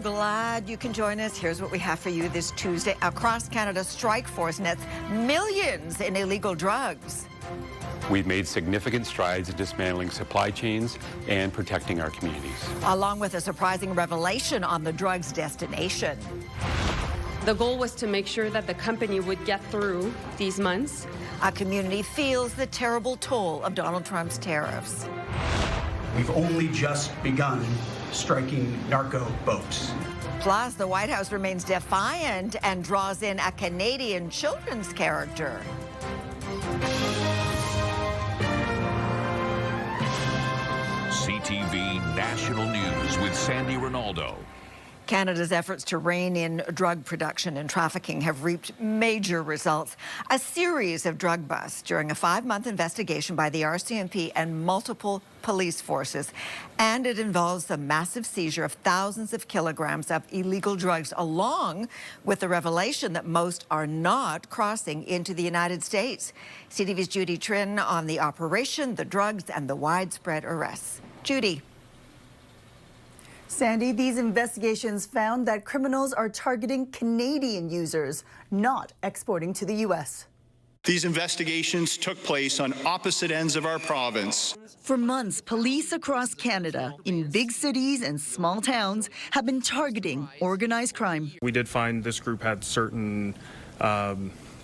glad you can join us. Here's what we have for you this Tuesday. Across Canada, strike force nets millions in illegal drugs. We've made significant strides in dismantling supply chains and protecting our communities. Along with a surprising revelation on the drug's destination. The goal was to make sure that the company would get through these months. A community feels the terrible toll of Donald Trump's tariffs. We've only just begun striking narco boats. Plus, the White House remains defiant and draws in a Canadian children's character. CTV National News with Sandy Ronaldo. Canada's efforts to rein in drug production and trafficking have reaped major results. A series of drug busts during a 5-month investigation by the RCMP and multiple police forces. And it involves the massive seizure of thousands of kilograms of illegal drugs, along with the revelation that most are not crossing into the United States. CTV's Judy Trin on the operation, the drugs, and the widespread arrests. Judy. Sandy, these investigations found that criminals are targeting Canadian users, not exporting to the U.S. These investigations took place on opposite ends of our province. For months, police across Canada, in big cities and small towns, have been targeting organized crime. We did find this group had certain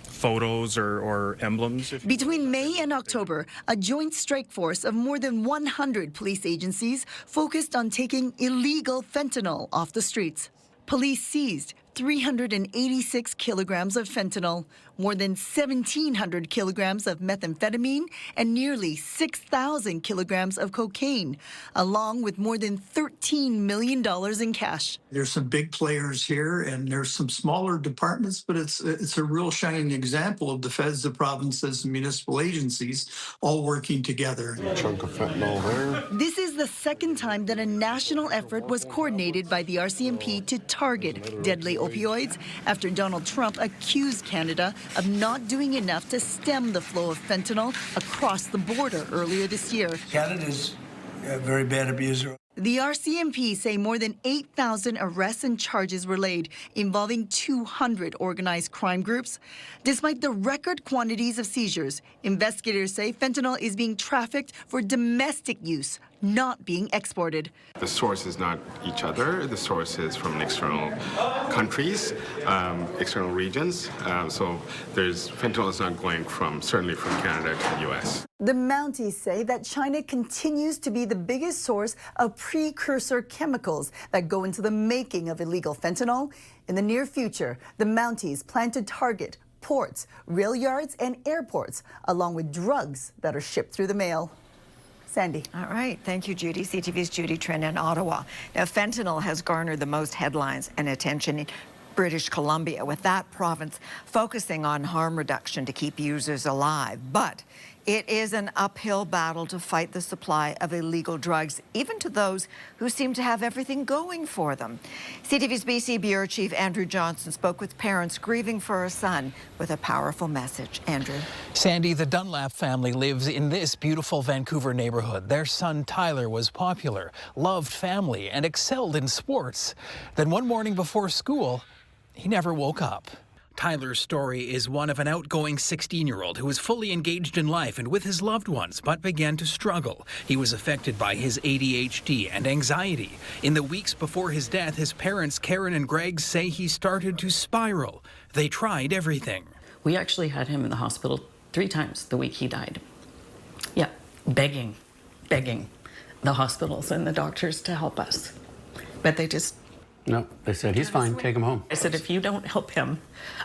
photos or emblems. Between May and October, a joint strike force of more than 100 police agencies focused on taking illegal fentanyl off the streets. Police seized 386 kilograms of fentanyl, more than 1,700 kilograms of methamphetamine, and nearly 6,000 kilograms of cocaine, along with more than $13 million in cash. There's some big players here, and there's some smaller departments, but it's a real shining example of the feds, the provinces, and municipal agencies all working together. A chunk of fentanyl there. This is the second time that a national effort was coordinated by the RCMP to target deadly opioids after Donald Trump accused Canada of not doing enough to stem the flow of fentanyl across the border earlier this year. Canada's a very bad abuser. The RCMP say more than 8,000 arrests and charges were laid, involving 200 organized crime groups. Despite the record quantities of seizures, investigators say fentanyl is being trafficked for domestic use, not being exported. The source is not each other. The source is from external countries, external regions. So fentanyl is not going certainly from Canada to the U.S. The Mounties say that China continues to be the biggest source of precursor chemicals that go into the making of illegal fentanyl. In the near future, the Mounties plan to target ports, rail yards, and airports, along with drugs that are shipped through the mail. Sandy. All right. Thank you, Judy. CTV's Judy Trin in Ottawa. Now, fentanyl has garnered the most headlines and attention in British Columbia, with that province focusing on harm reduction to keep users alive. But it is an uphill battle to fight the supply of illegal drugs, even to those who seem to have everything going for them. CTV's BC Bureau Chief Andrew Johnson spoke with parents grieving for a son with a powerful message. Andrew. Sandy, the Dunlap family lives in this beautiful Vancouver neighborhood. Their son Tyler was popular, loved family, and excelled in sports. Then one morning before school, he never woke up. Tyler's story is one of an outgoing 16-year-old who was fully engaged in life and with his loved ones, but began to struggle. He was affected by his ADHD and anxiety. In the weeks before his death, his parents, Karen and Greg, say he started to spiral. They tried everything. We actually had him in the hospital 3 times the week he died. Yeah, begging the hospitals and the doctors to help us. But they just... No, they said, he's fine, take him home. I said, if you don't help him,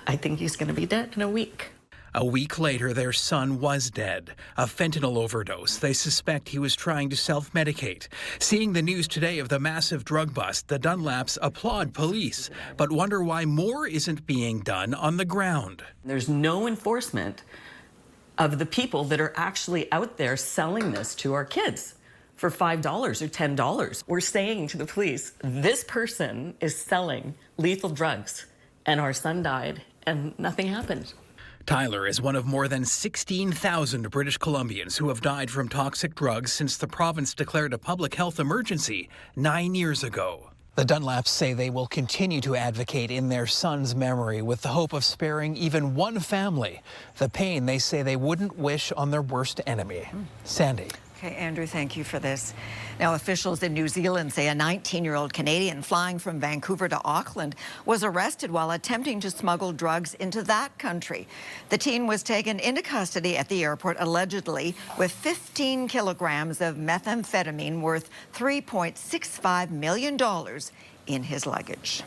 I think he's going to be dead in a week. A week later, their son was dead. A fentanyl overdose. They suspect he was trying to self-medicate. Seeing the news today of the massive drug bust, the Dunlaps applaud police, but wonder why more isn't being done on the ground. There's no enforcement of the people that are actually out there selling this to our kids for $5 or $10. We're saying to the police, this person is selling lethal drugs, and our son died, and nothing happened. Tyler is one of more than 16,000 British Columbians who have died from toxic drugs since the province declared a public health emergency 9 years ago. The Dunlaps say they will continue to advocate in their son's memory with the hope of sparing even one family the pain they say they wouldn't wish on their worst enemy. Sandy. Okay, Andrew, thank you for this. Now, officials in New Zealand say a 19-year-old Canadian flying from Vancouver to Auckland was arrested while attempting to smuggle drugs into that country. The teen was taken into custody at the airport, allegedly with 15 kilograms of methamphetamine worth $3.65 million in his luggage.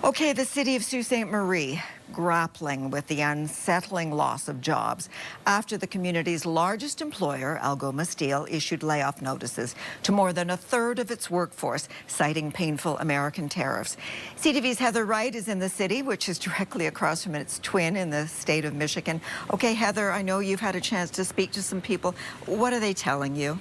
Okay, the city of Sault Ste. Marie grappling with the unsettling loss of jobs after the community's largest employer, Algoma Steel, issued layoff notices to more than a third of its workforce, citing painful American tariffs. CTV's Heather Wright is in the city, which is directly across from its twin in the state of Michigan. Okay, Heather, I know you've had a chance to speak to some people. What are they telling you?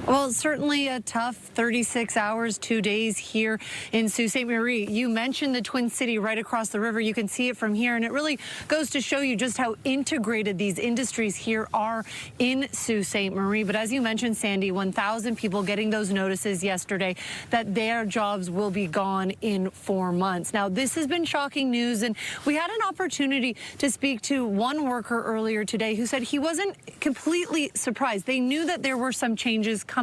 Well, certainly a tough 36 hours, 2 days here in Sault Ste. Marie. You mentioned the Twin City right across the river. You can see it from here, and it really goes to show you just how integrated these industries here are in Sault Ste. Marie. But as you mentioned, Sandy, 1,000 people getting those notices yesterday that their jobs will be gone in 4 months. Now, this has been shocking news, and we had an opportunity to speak to one worker earlier today who said he wasn't completely surprised. They knew that there were some changes coming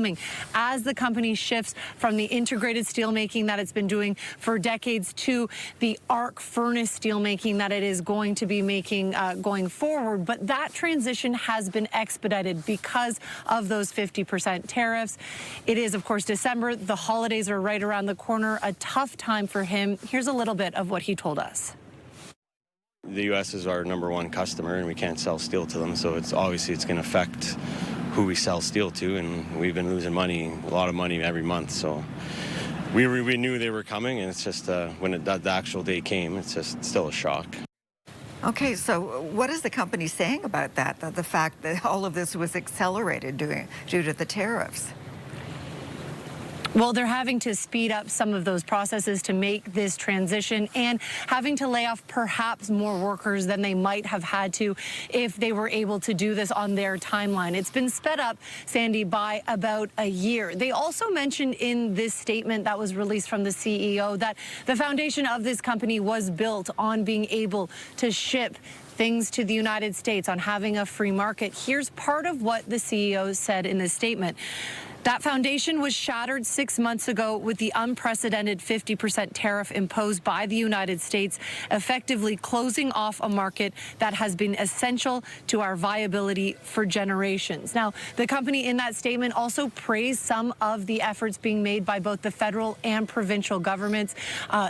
as the company shifts from the integrated steelmaking that it's been doing for decades to the arc furnace steelmaking that it is going to be making going forward. But that transition has been expedited because of those 50% tariffs. It is, of course, December. The holidays are right around the corner. A tough time for him. Here's a little bit of what he told us. The U.S. is our #1 customer, and we can't sell steel to them, so it's going to affect who we sell steel to, and we've been losing money, a lot of money every month. So we knew they were coming, and it's just when the actual day came, it's just still a shock. Okay, so what is the company saying about that, the fact that all of this was accelerated due to the tariffs? Well, they're having to speed up some of those processes to make this transition and having to lay off perhaps more workers than they might have had to if they were able to do this on their timeline. It's been sped up, Sandy, by about a year. They also mentioned in this statement that was released from the CEO that the foundation of this company was built on being able to ship things to the United States, on having a free market. Here's part of what the CEO said in this statement. That foundation was shattered 6 months ago with the unprecedented 50% tariff imposed by the United States, effectively closing off a market that has been essential to our viability for generations. Now, the company in that statement also praised some of the efforts being made by both the federal and provincial governments,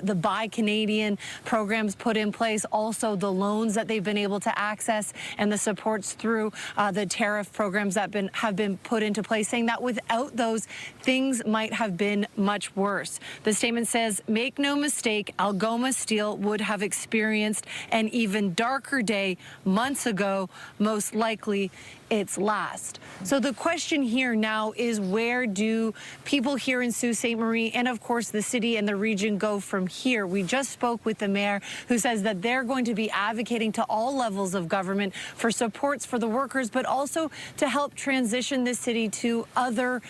the Buy Canadian programs put in place, also the loans that they've been able to access and the supports through the tariff programs that have been put into place, saying that without those, things might have been much worse. The statement says, make no mistake, Algoma Steel would have experienced an even darker day months ago, most likely its last. So the question here now is, where do people here in Sault Ste. Marie and, of course, the city and the region go from here? We just spoke with the mayor, who says that they're going to be advocating to all levels of government for supports for the workers, but also to help transition the city to other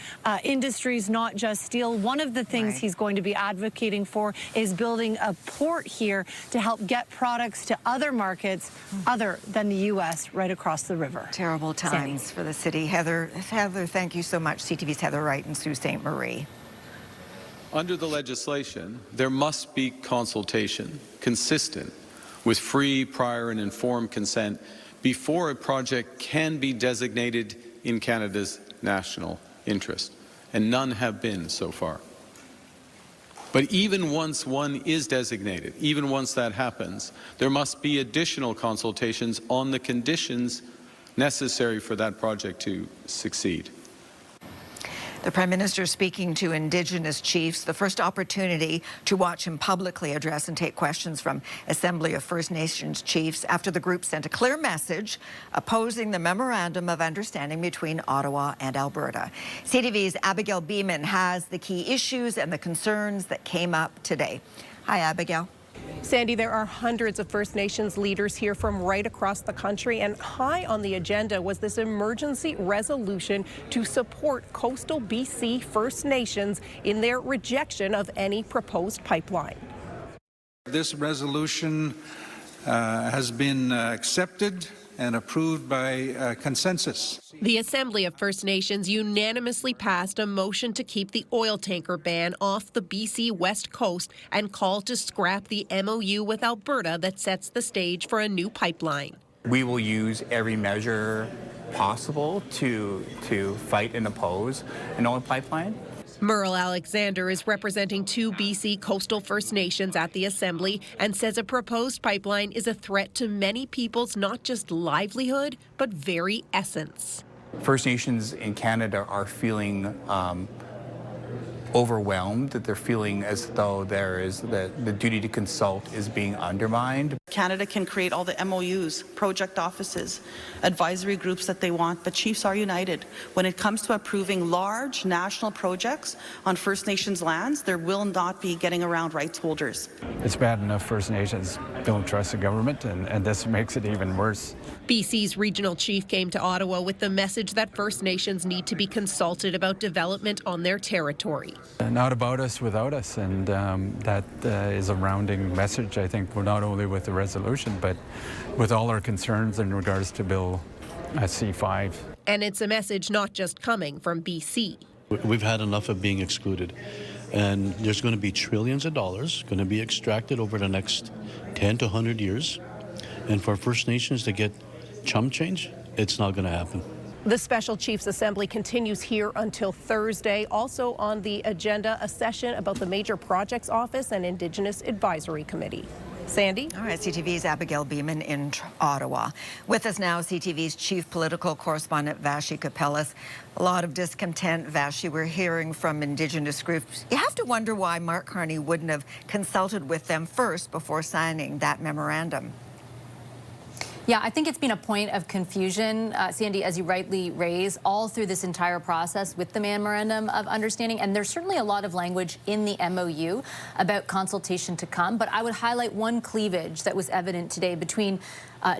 industries, not just steel. One of the things he's going to be advocating for is building a port here to help get products to other markets other than the U.S. right across the river. Terrible times for the city. Heather, thank you so much. CTV's Heather Wright in Sault Ste. Marie. Under the legislation, there must be consultation consistent with free, prior, and informed consent before a project can be designated in Canada's national interest, and none have been so far. But even once one is designated, even once that happens, there must be additional consultations on the conditions necessary for that project to succeed. The Prime Minister speaking to Indigenous chiefs, the first opportunity to watch him publicly address and take questions from Assembly of First Nations chiefs after the group sent a clear message opposing the Memorandum of Understanding between Ottawa and Alberta. CTV's Abigail Beeman has the key issues and the concerns that came up today. Hi, Abigail. Sandy, there are hundreds of First Nations leaders here from right across the country, and high on the agenda was this emergency resolution to support coastal BC First Nations in their rejection of any proposed pipeline. This resolution has been accepted and approved by consensus. The Assembly of First Nations unanimously passed a motion to keep the oil tanker ban off the BC West Coast and called to scrap the MOU with Alberta that sets the stage for a new pipeline. We will use every measure possible to fight and oppose an oil pipeline. Merle Alexander is representing 2 BC coastal First Nations at the Assembly and says a proposed pipeline is a threat to many people's not just livelihood, but very essence. First Nations in Canada are feeling overwhelmed, that they're feeling as though the duty to consult is being undermined. Canada can create all the MOUs, project offices, advisory groups that they want, but chiefs are united. When it comes to approving large national projects on First Nations lands, there will not be getting around rights holders. It's bad enough First Nations don't trust the government, and this makes it even worse. BC's regional chief came to Ottawa with the message that First Nations need to be consulted about development on their territory. Not about us, without us, and that is a rounding message, I think, not only with the resolution, but with all our concerns in regards to Bill C-5. And it's a message not just coming from BC. We've had enough of being excluded, and there's going to be trillions of dollars going to be extracted over the next 10 to 100 years, and for First Nations to get chump change, it's not going to happen. The Special Chiefs Assembly continues here until Thursday. Also on the agenda, a session about the Major Projects Office and Indigenous Advisory Committee. Sandy? All right, CTV's Abigail Beeman in Ottawa. With us now, CTV's chief political correspondent, Vashi Kapelas. A lot of discontent, Vashi. We're hearing from Indigenous groups. You have to wonder why Mark Carney wouldn't have consulted with them first before signing that memorandum. Yeah, I think it's been a point of confusion, Sandy, as you rightly raise, all through this entire process with the Memorandum of Understanding. And there's certainly a lot of language in the MOU about consultation to come. But I would highlight one cleavage that was evident today between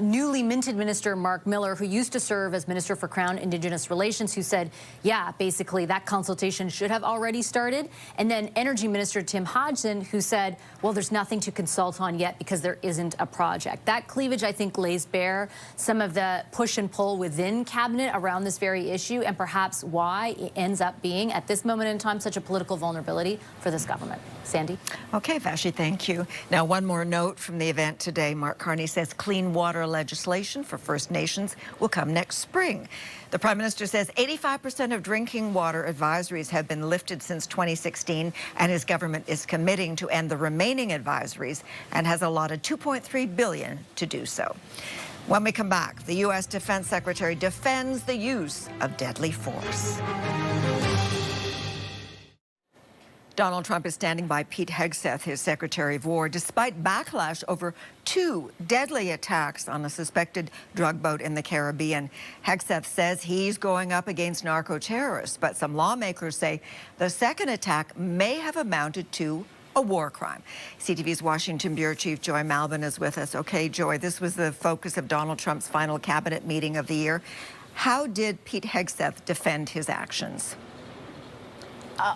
newly minted Minister Mark Miller, who used to serve as Minister for Crown Indigenous Relations, who said, yeah, basically that consultation should have already started. And then Energy Minister Tim Hodgson, who said, well, there's nothing to consult on yet because there isn't a project. That cleavage, I think, lays bare some of the push and pull within Cabinet around this very issue, and perhaps why it ends up being, at this moment in time, such a political vulnerability for this government. Sandy? Okay, Vashi, thank you. Now, one more note from the event today. Mark Carney says clean water legislation for First Nations will come next spring. The Prime Minister says 85% of drinking water advisories have been lifted since 2016, and his government is committing to end the remaining advisories and has allotted $2.3 billion to do so. When we come back, the U.S. Defense Secretary defends the use of deadly force. Donald Trump is standing by Pete Hegseth, his Secretary of War, despite backlash over 2 deadly attacks on a suspected drug boat in the Caribbean. Hegseth says he's going up against narco-terrorists, but some lawmakers say the second attack may have amounted to a war crime. CTV's Washington Bureau Chief Joy Malvin is with us. Okay, Joy, this was the focus of Donald Trump's final cabinet meeting of the year. How did Pete Hegseth defend his actions?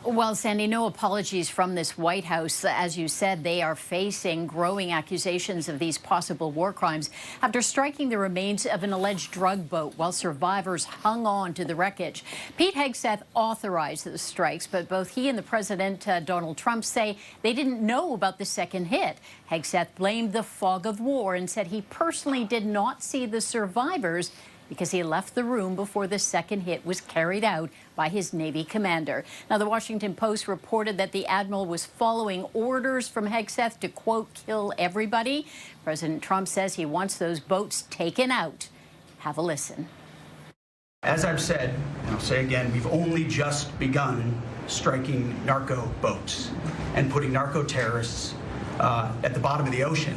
Well, Sandy, no apologies from this White House. As you said, they are facing growing accusations of these possible war crimes after striking the remains of an alleged drug boat while survivors hung on to the wreckage. Pete Hegseth authorized the strikes, but both he and the president, Donald Trump, say they didn't know about the second hit. Hegseth blamed the fog of war and said he personally did not see the survivors because he left the room before the second hit was carried out by his Navy commander. Now, the Washington Post reported that the admiral was following orders from Hegseth to, quote, kill everybody. President Trump says he wants those boats taken out. Have a listen. As I've said, and I'll say again, we've only just begun striking narco boats and putting narco terrorists at the bottom of the ocean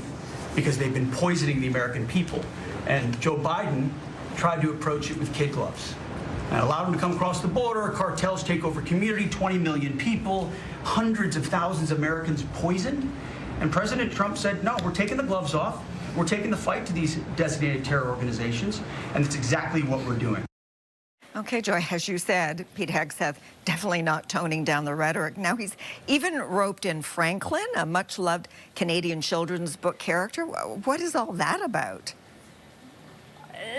because they've been poisoning the American people. And Joe Biden tried to approach it with kid gloves and allowed them to come across the border. Cartels take over community, 20 million people, hundreds of thousands of Americans poisoned. And President Trump said, no, we're taking the gloves off. We're taking the fight to these designated terror organizations, and it's exactly what we're doing. Okay, Joy, as you said, Pete Hegseth definitely not toning down the rhetoric. Now he's even roped in Franklin, a much-loved Canadian children's book character. What is all that about?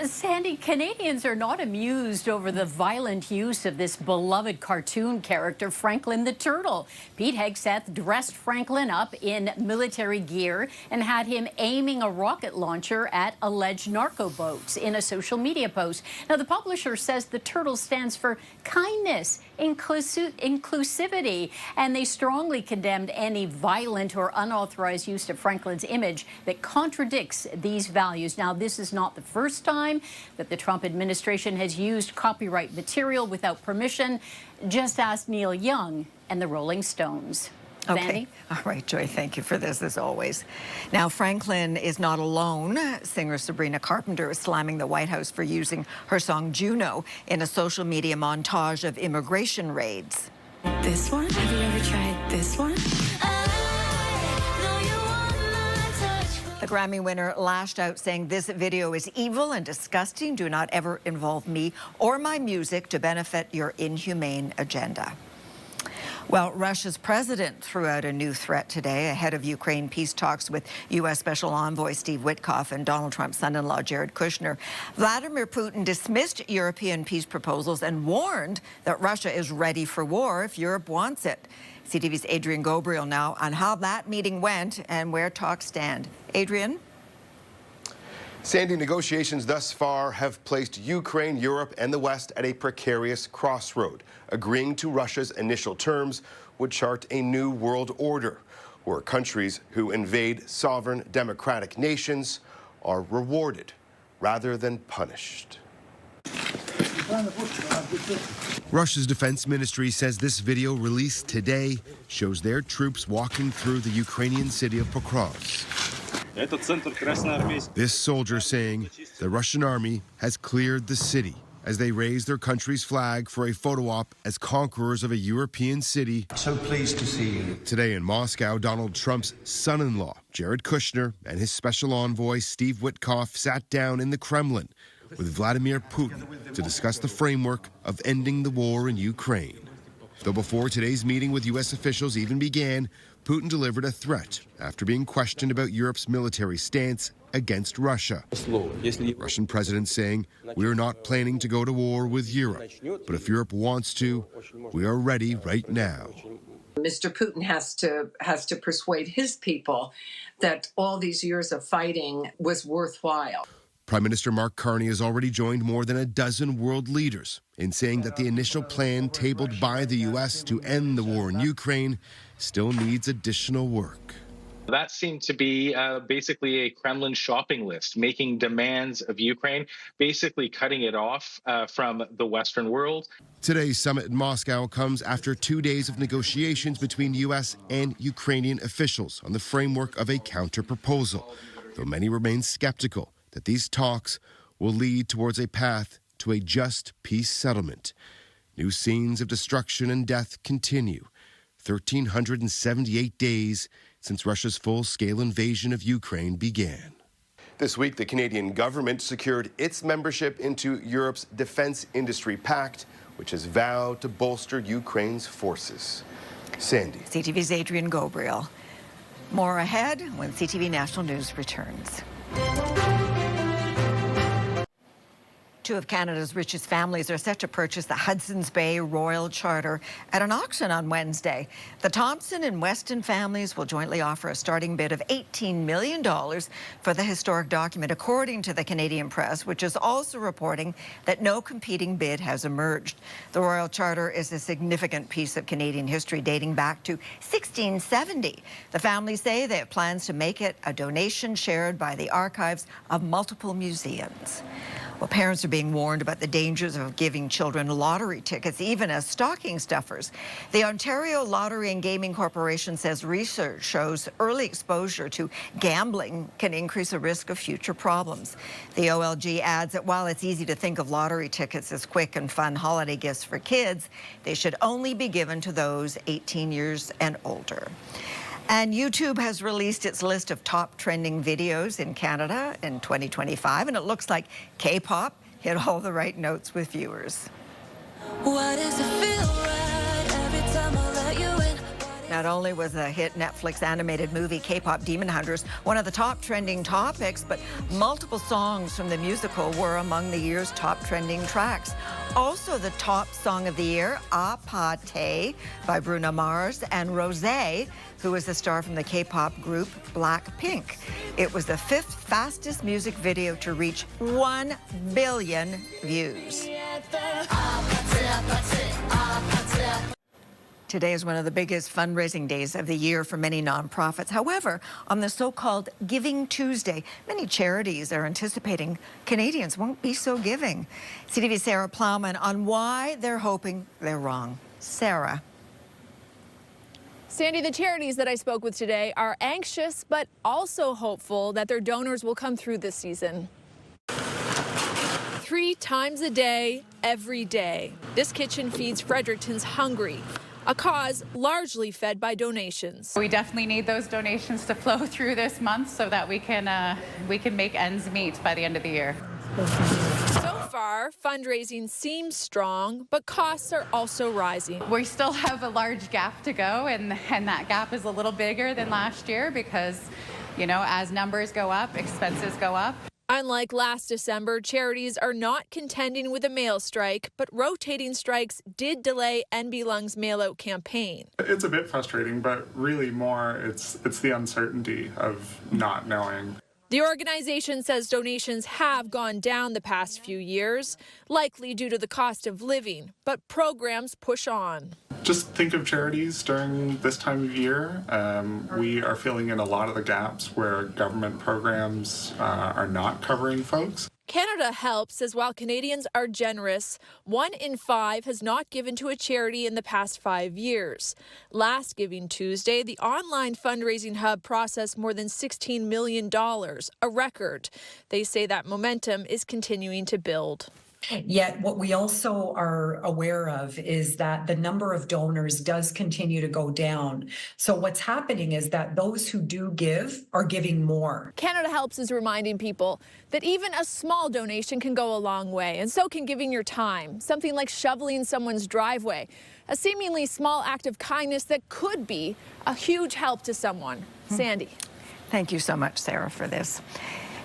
Sandy, Canadians are not amused over the violent use of this beloved cartoon character, Franklin the Turtle. Pete Hegseth dressed Franklin up in military gear and had him aiming a rocket launcher at alleged narco boats in a social media post. Now, the publisher says the turtle stands for kindness, inclusivity, and they strongly condemned any violent or unauthorized use of Franklin's image that contradicts these values. Now, this is not the first time that the Trump administration has used copyright material without permission. Just ask Neil Young and the Rolling Stones. Okay. Sandy? All right, Joy, thank you for this, as always. Now, Franklin is not alone. Singer Sabrina Carpenter is slamming the White House for using her song Juno in a social media montage of immigration raids. This one? Have you ever tried this one? The Grammy winner lashed out, saying this video is evil and disgusting. Do not ever involve me or my music to benefit your inhumane agenda. Well, Russia's president threw out a new threat today ahead of Ukraine peace talks with U.S. Special Envoy Steve Witkoff and Donald Trump's son-in-law Jared Kushner. Vladimir Putin dismissed European peace proposals and warned that Russia is ready for war if Europe wants it. CTV's Adrian Gabriel now on how that meeting went and where talks stand. Adrian? Sandy, negotiations thus far have placed Ukraine, Europe, and the West at a precarious crossroad. Agreeing to Russia's initial terms would chart a new world order, where countries who invade sovereign democratic nations are rewarded rather than punished. Russia's defense ministry says this video released today shows their troops walking through the Ukrainian city of Pokrovsk. This soldier saying the Russian army has cleared the city as they raise their country's flag for a photo op as conquerors of a European city. So pleased to see you. Today in Moscow, Donald Trump's son-in-law, Jared Kushner, and his special envoy, Steve Witkoff, sat down in the Kremlin with Vladimir Putin to discuss the framework of ending the war in Ukraine. Though before today's meeting with U.S. officials even began, Putin delivered a threat after being questioned about Europe's military stance against Russia. The Russian president saying, "We are not planning to go to war with Europe, but if Europe wants to, we are ready right now." Mr. Putin has to persuade his people that all these years of fighting was worthwhile. Prime Minister Mark Carney has already joined more than a dozen world leaders in saying that the initial plan tabled by the U.S. to end the war in Ukraine still needs additional work. That seemed to be basically a Kremlin shopping list, making demands of Ukraine, basically cutting it off from the Western world. Today's summit in Moscow comes after 2 days of negotiations between U.S. and Ukrainian officials on the framework of a counter-proposal, though many remain skeptical that these talks will lead towards a path to a just peace settlement. New scenes of destruction and death continue. 1,378 days since Russia's full-scale invasion of Ukraine began. This week, the Canadian government secured its membership into Europe's Defense Industry Pact, which has vowed to bolster Ukraine's forces. Sandy. CTV's Adrian Gabriel. More ahead when CTV National News returns. Two of Canada's richest families are set to purchase the Hudson's Bay Royal Charter at an auction on Wednesday. The Thompson and Weston families will jointly offer a starting bid of $18 million for the historic document, according to the Canadian press, which is also reporting that no competing bid has emerged. The Royal Charter is a significant piece of Canadian history dating back to 1670. The families say they have plans to make it a donation shared by the archives of multiple museums. Well, parents are being warned about the dangers of giving children lottery tickets, even as stocking stuffers. The Ontario Lottery and Gaming Corporation says research shows early exposure to gambling can increase the risk of future problems. The OLG adds that while it's easy to think of lottery tickets as quick and fun holiday gifts for kids, they should only be given to those 18 years and older. And YouTube has released its list of top trending videos in Canada in 2025, and it looks like K-pop hit all the right notes with viewers. Why does it feel right every time I let you in? Not only was the hit Netflix animated movie K-pop Demon Hunters one of the top trending topics, but multiple songs from the musical were among the year's top trending tracks. Also the top song of the year, Apate by Bruno Mars and Rosé, who is the star from the K-pop group Blackpink. It was the 5th fastest music video to reach 1 billion views. Today is one of the biggest fundraising days of the year for many nonprofits. However, on the so-called Giving Tuesday, many charities are anticipating Canadians won't be so giving. CTV's Sarah Plowman on why they're hoping they're wrong. Sarah. Sandy, the charities that I spoke with today are anxious but also hopeful that their donors will come through this season. 3 times a day, every day, this kitchen feeds Fredericton's hungry. A cause largely fed by donations. We definitely need those donations to flow through this month so that we can make ends meet by the end of the year. So far, fundraising seems strong, but costs are also rising. We still have a large gap to go, and that gap is a little bigger than last year because, you know, as numbers go up, expenses go up. Unlike last December, charities are not contending with a mail strike, but rotating strikes did delay NB Lung's mail-out campaign. It's a bit frustrating, but really more it's the uncertainty of not knowing. The organization says donations have gone down the past few years, likely due to the cost of living, but programs push on. Just think of charities during this time of year. We are filling in a lot of the gaps where government programs are not covering folks. Canada Helps says while Canadians are generous, 1 in 5 has not given to a charity in the past 5 years. Last Giving Tuesday, the online fundraising hub processed more than $16 million, a record. They say that momentum is continuing to build. Yet what we also are aware of is that the number of donors does continue to go down. So what's happening is that those who do give are giving more. Canada Helps is reminding people that even a small donation can go a long way, and so can giving your time, something like shoveling someone's driveway, a seemingly small act of kindness that could be a huge help to someone. Sandy. Thank you so much, Sarah, for this.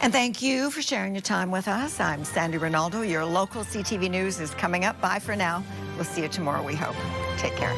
And thank you for sharing your time with us. I'm Sandy Ronaldo. Your local CTV News is coming up. Bye for now. We'll see you tomorrow, we hope. Take care.